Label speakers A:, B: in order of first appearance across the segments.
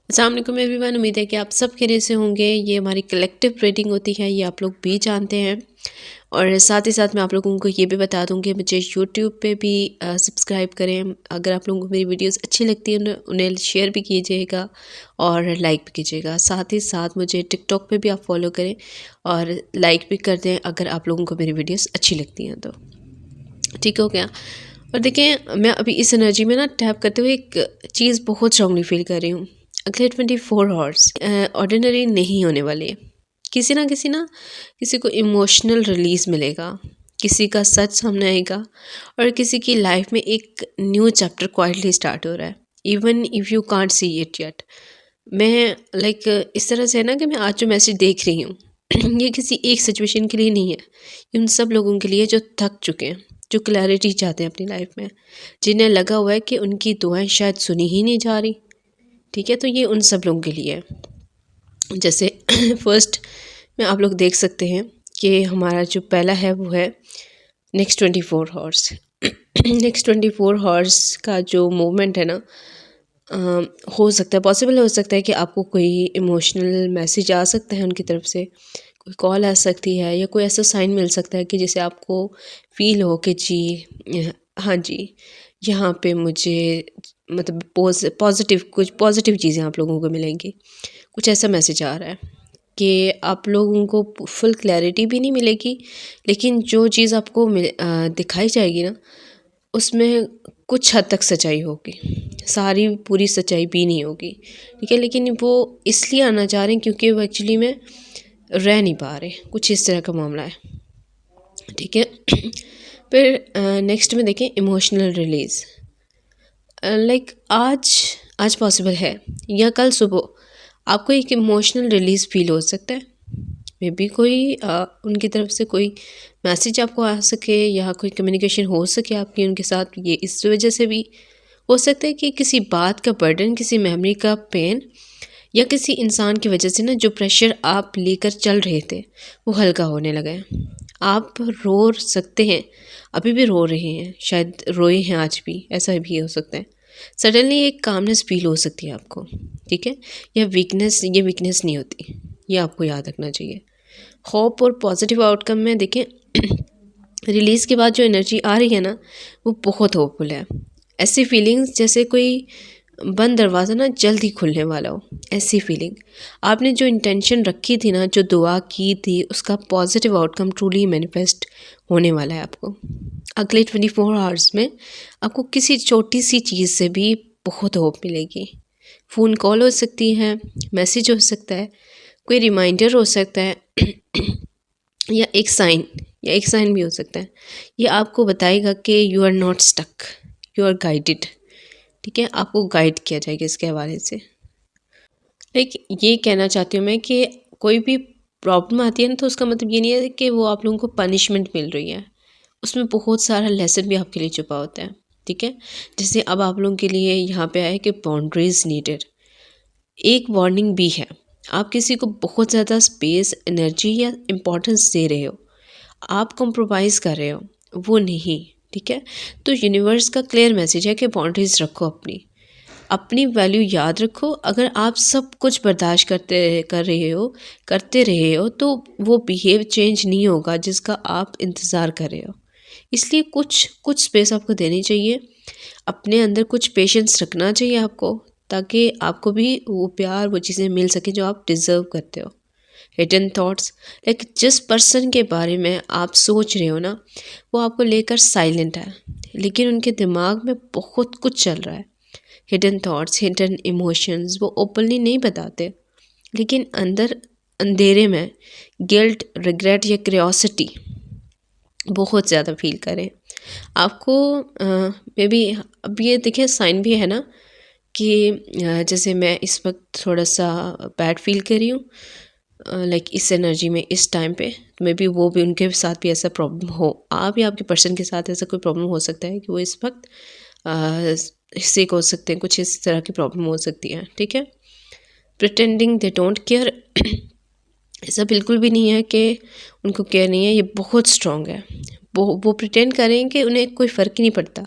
A: अस्सलाम वालेकुम एवरीवन, उम्मीद है कि आप सब खैरियत से होंगे। ये हमारी कलेक्टिव रेटिंग होती है, ये आप लोग भी जानते हैं। और साथ ही साथ मैं आप लोगों को ये भी बता दूं कि मुझे यूट्यूब पे भी सब्सक्राइब करें। अगर आप लोगों को मेरी वीडियोस अच्छी लगती हैं उन्हें शेयर भी कीजिएगा और लाइक भी कीजिएगा। साथ ही साथ मुझे टिकटॉक पे भी आप फॉलो करें और लाइक भी कर दें अगर आप लोगों को मेरी वीडियोस अच्छी लगती हैं तो। ठीक हो गया। और देखें, मैं अभी इस एनर्जी में ना टैप करते हुए एक चीज़ बहुत स्ट्रांगली फील कर रही हूँ। अगले 24 आवर्स ऑर्डिनरी नहीं होने वाले। किसी को इमोशनल रिलीज मिलेगा, किसी का सच सामने आएगा और किसी की लाइफ में एक न्यू चैप्टर क्वाइटली स्टार्ट हो रहा है, even if you can't see it yet. मैं इस तरह से है ना कि मैं आज जो मैसेज देख रही हूँ ये किसी एक सिचुएशन के लिए नहीं है, ये उन सब लोगों के लिए जो थक चुके हैं, जो क्लैरिटी चाहते हैं अपनी लाइफ में, जिन्हें लगा हुआ है कि उनकी दुआएं शायद सुनी ही नहीं जा रही। ठीक है, तो ये उन सब लोगों के लिए है। जैसे फर्स्ट में आप लोग देख सकते हैं कि हमारा जो पहला है वो है नेक्स्ट 24 हॉर्स। नेक्स्ट 24 हॉर्स का जो मूवमेंट है ना, हो सकता है, पॉसिबल हो सकता है कि आपको कोई इमोशनल मैसेज आ सकता है उनकी तरफ से, कोई कॉल आ सकती है या कोई ऐसा साइन मिल सकता है कि जिसे आपको फील हो कि जी हाँ जी, यहाँ पे मुझे मतलब कुछ पॉजिटिव चीज़ें आप लोगों को मिलेंगी। कुछ ऐसा मैसेज आ रहा है कि आप लोगों को फुल क्लैरिटी भी नहीं मिलेगी, लेकिन जो चीज़ आपको दिखाई जाएगी ना, उसमें कुछ हद तक सच्चाई होगी। सारी पूरी सच्चाई भी नहीं होगी, ठीक है, लेकिन वो इसलिए आना चाह रहे हैं क्योंकि वो एक्चुअली में रह नहीं पा रहे। कुछ इस तरह का मामला है, ठीक है। फिर नेक्स्ट में देखें इमोशनल रिलीज़। आज पॉसिबल है या कल सुबह आपको एक इमोशनल रिलीज़ फील हो सकता है। मे बी कोई उनकी तरफ से कोई मैसेज आपको आ सके या कोई कम्युनिकेशन हो सके आपकी उनके साथ। ये इस वजह से भी हो सकता है कि किसी बात का बर्डन, किसी मेमोरी का पेन या किसी इंसान की वजह से ना जो प्रेशर आप लेकर चल रहे थे वो हल्का होने लगा है। आप रो सकते हैं, अभी भी रो रहे हैं, शायद रोए हैं आज भी, ऐसा भी हो सकता है। सडनली एक कामनेस फील हो सकती है आपको, ठीक है। ये वीकनेस नहीं होती, ये आपको याद रखना चाहिए। होप और पॉजिटिव आउटकम में देखें रिलीज़ के बाद जो एनर्जी आ रही है ना, वो बहुत होपफुल है। ऐसी फीलिंग्स जैसे कोई बंद दरवाज़ा ना जल्द ही खुलने वाला हो, ऐसी फीलिंग। आपने जो इंटेंशन रखी थी ना, जो दुआ की थी, उसका पॉजिटिव आउटकम ट्रूली मैनिफेस्ट होने वाला है आपको। अगले 24 आवर्स में आपको किसी छोटी सी चीज़ से भी बहुत होप मिलेगी। फ़ोन कॉल हो सकती है, मैसेज हो सकता है, कोई रिमाइंडर हो सकता है या एक साइन भी हो सकता है। ये आपको बताएगा कि you are not stuck, you are guided, ठीक है। आपको गाइड किया जाएगा इसके हवाले से। ये कहना चाहती हूँ मैं कि कोई भी प्रॉब्लम आती है ना, तो उसका मतलब ये नहीं है कि वो आप लोगों को पनिशमेंट मिल रही है। उसमें बहुत सारा लेसन भी आपके लिए छुपा होता है, ठीक है। जैसे अब आप लोगों के लिए यहाँ पे आया कि बाउंड्रीज नीडेड। एक वार्निंग भी है, आप किसी को बहुत ज़्यादा स्पेस, एनर्जी या इम्पोर्टेंस दे रहे हो, आप कॉम्प्रोमाइज़ कर रहे हो, वो नहीं, ठीक है। तो यूनिवर्स का क्लियर मैसेज है कि बाउंड्रीज रखो, अपनी वैल्यू याद रखो। अगर आप सब कुछ बर्दाश्त करते रहे हो तो वो बिहेव चेंज नहीं होगा जिसका आप इंतज़ार कर रहे हो। इसलिए कुछ स्पेस आपको देनी चाहिए, अपने अंदर कुछ पेशेंस रखना चाहिए आपको, ताकि आपको भी वो प्यार, वो चीज़ें मिल सके जो आप डिज़र्व करते हो। हिडन थॉट्स, जिस पर्सन के बारे में आप सोच रहे हो ना, वो आपको लेकर साइलेंट है, लेकिन उनके दिमाग में बहुत कुछ चल रहा है। हिडन थॉट्स, हिडन इमोशंस वो ओपनली नहीं बताते, लेकिन अंदर अंधेरे में गिल्ट, रिग्रेट या क्यूरियोसिटी बहुत ज़्यादा फील करें आपको। मे बी अब ये देखिए साइन भी है ना कि जैसे मैं इस वक्त थोड़ा सा बैड फील कर रही हूँ, इस एनर्जी में, इस टाइम पे, मे बी वो भी, उनके साथ भी ऐसा प्रॉब्लम हो। आप या आपके पर्सन के साथ ऐसा कोई प्रॉब्लम हो सकता है कि वो इस वक्त सिक हो सकते हैं, कुछ इस तरह की प्रॉब्लम हो सकती है, ठीक है। प्रिटेंडिंग दे डोंट केयर, ऐसा बिल्कुल भी नहीं है कि उनको केयर नहीं है, ये बहुत स्ट्रॉन्ग है। वो प्रिटेंड करें कि उन्हें कोई फ़र्क ही नहीं पड़ता,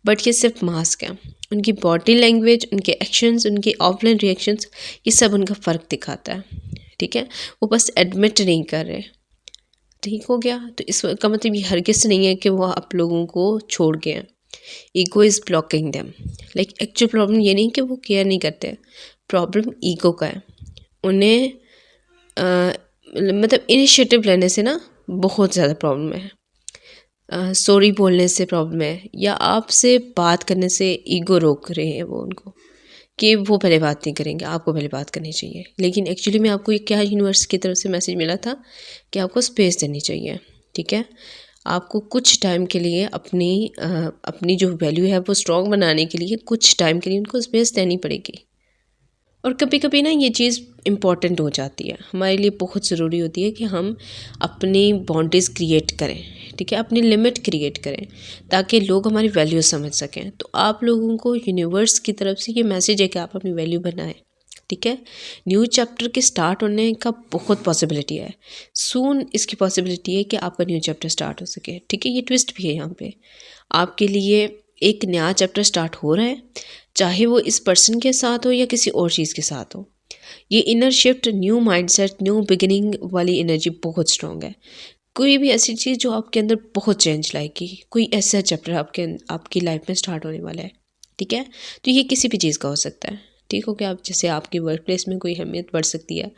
A: बट ये सिर्फ मास्क है। उनकी बॉडी लैंग्वेज, उनके एक्शंस, उनके ऑफलाइन रिएक्शंस, ये सब उनका फ़र्क दिखाता है। ठीक है, वो बस एडमिट नहीं कर रहे। ठीक हो गया। तो इसका मतलब ये हरगिज़ नहीं है कि वो आप लोगों को छोड़ गए हैं। Ego is blocking them. Like actual problem ये नहीं कि वो केयर नहीं करते, प्रॉब्लम ईगो का है। उन्हें मतलब इनिशिएटिव लेने से ना बहुत ज़्यादा प्रॉब्लम है। सॉरी बोलने से प्रॉब्लम है, या आपसे बात करने से ईगो रोक रहे हैं वो उनको कि वो पहले बात नहीं करेंगे, आपको पहले बात करनी चाहिए। लेकिन एक्चुअली में आपको ये क्या यूनिवर्स की तरफ से मैसेज मिला था कि आपको स्पेस देनी चाहिए। ठीक है, आपको कुछ टाइम के लिए अपनी जो वैल्यू है वो स्ट्रॉन्ग बनाने के लिए कुछ टाइम के लिए उनको स्पेस देनी पड़ेगी। और कभी कभी ना ये चीज़ इम्पॉर्टेंट हो जाती है, हमारे लिए बहुत ज़रूरी होती है कि हम अपनी बाउंड्रीज़ क्रिएट करें। ठीक है, अपनी लिमिट क्रिएट करें ताकि लोग हमारी वैल्यू समझ सकें। तो आप लोगों को यूनिवर्स की तरफ से ये मैसेज है कि आप अपनी वैल्यू बनाएं। ठीक है, न्यू चैप्टर के स्टार्ट होने का बहुत पॉसिबिलिटी है। सून इसकी पॉसिबिलिटी है कि आपका न्यू चैप्टर स्टार्ट हो सके। ठीक है, ये ट्विस्ट भी है यहाँ पे, आपके लिए एक नया चैप्टर स्टार्ट हो रहा है, चाहे वो इस पर्सन के साथ हो या किसी और चीज़ के साथ हो। ये inner shift, new mindset, new beginning वाली एनर्जी बहुत स्ट्रॉन्ग है। कोई भी ऐसी चीज़ जो आपके अंदर बहुत चेंज लाएगी, कोई ऐसा चैप्टर आपकी लाइफ में स्टार्ट होने वाला है। ठीक है, तो ये किसी भी चीज़ का हो सकता है। ठीक हो गया, आप जैसे आपकी वर्क प्लेस में कोई अहमियत बढ़ सकती है,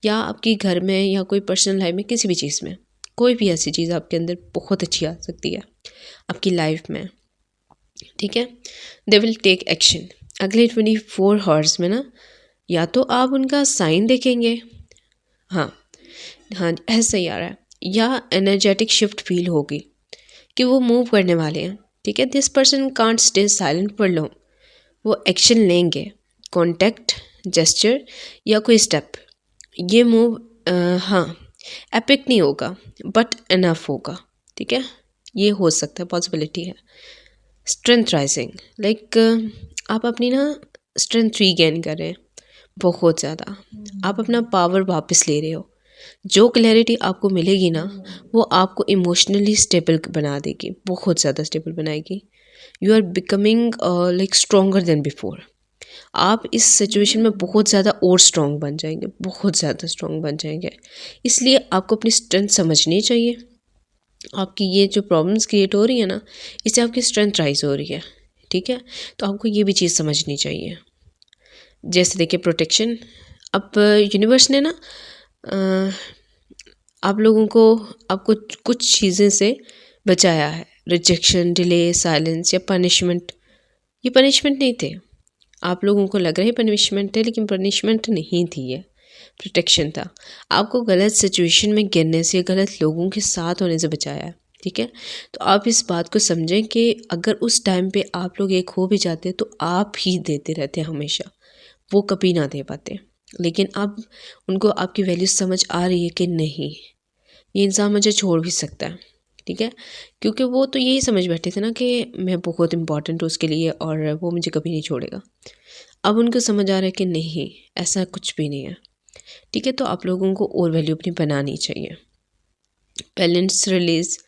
A: या आपकी घर में, या कोई पर्सनल लाइफ में, किसी भी चीज़ में कोई भी ऐसी चीज़ आपके अंदर बहुत अच्छी आ सकती है आपकी लाइफ में। ठीक है, दे विल टेक एक्शन। अगले 24 आवर्स में ना या तो आप उनका साइन देखेंगे, हाँ ऐसा ही आ रहा है, या एनर्जेटिक शिफ्ट फील होगी कि वो मूव करने वाले हैं। ठीक है, this person can't stay silent for long, वो एक्शन लेंगे, कॉन्टेक्ट, जेस्चर या कोई स्टेप। ये मूव हाँ एपिक नहीं होगा बट इनफ होगा। ठीक है, ये हो सकता है, पॉसिबिलिटी है। स्ट्रेंथ राइजिंग, लाइक आप अपनी ना स्ट्रेंथ रीगेन कर रहे हैं बहुत ज़्यादा, आप अपना पावर वापस ले रहे हो। जो क्लैरिटी आपको मिलेगी ना वो आपको इमोशनली स्टेबल बना देगी, बहुत ज़्यादा स्टेबल बनाएगी। You are becoming like stronger than before. आप इस सिचुएशन में बहुत ज़्यादा और स्ट्रॉन्ग बन जाएंगे, बहुत ज़्यादा स्ट्रॉन्ग बन जाएंगे। इसलिए आपको अपनी स्ट्रेंथ समझनी चाहिए। आपकी ये जो प्रॉब्लम्स क्रिएट हो रही है ना, इससे आपकी स्ट्रेंथ राइज हो रही है। ठीक है, तो आपको ये भी चीज़ समझनी चाहिए। जैसे देखिए प्रोटेक्शन, अब यूनिवर्स ने ना आप लोगों को आपको कुछ चीज़ें से बचाया है। रिजेक्शन, डिले, साइलेंस या पनिशमेंट। ये पनिशमेंट नहीं थे, आप लोगों को लग रहा है पनिशमेंट है, लेकिन पनिशमेंट नहीं थी, ये प्रोटेक्शन था। आपको गलत सिचुएशन में गिरने से, गलत लोगों के साथ होने से बचाया है। ठीक है, तो आप इस बात को समझें कि अगर उस टाइम पे आप लोग एक हो भी जाते तो आप ही देते रहते हमेशा, वो कभी ना दे पाते। लेकिन अब उनको आपकी वैल्यू समझ आ रही है कि नहीं, ये इंसान मुझे छोड़ भी सकता है। ठीक है, क्योंकि वो तो यही समझ बैठे थे ना कि मैं बहुत इंपॉर्टेंट हूँ उसके लिए और वो मुझे कभी नहीं छोड़ेगा। अब उनको समझ आ रहा है कि नहीं, ऐसा कुछ भी नहीं है। ठीक है, तो आप लोगों को और वैल्यू अपनी बनानी चाहिए। बैलेंस रिलीज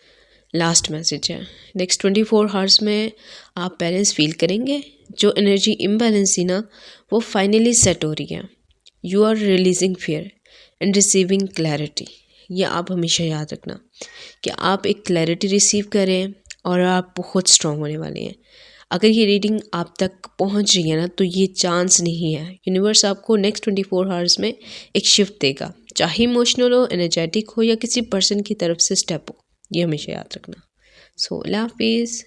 A: लास्ट मैसेज है। नेक्स्ट 24 आवर्स में आप बैलेंस फील करेंगे। जो एनर्जी इम्बैलेंस थी ना वो फाइनली सेट हो रही है। You are releasing fear and receiving clarity. ये आप हमेशा याद रखना कि आप एक क्लैरिटी रिसीव करें और आप बहुत स्ट्रॉन्ग होने वाले हैं। अगर ये रीडिंग आप तक पहुंच रही है ना तो ये चांस नहीं है, यूनिवर्स आपको नेक्स्ट 24 आवर्स में एक शिफ्ट देगा, चाहे इमोशनल हो, एनर्जेटिक हो या किसी पर्सन की तरफ से स्टेप हो। ये हमेशा याद रखना। सो अल्लाह हाफिज़।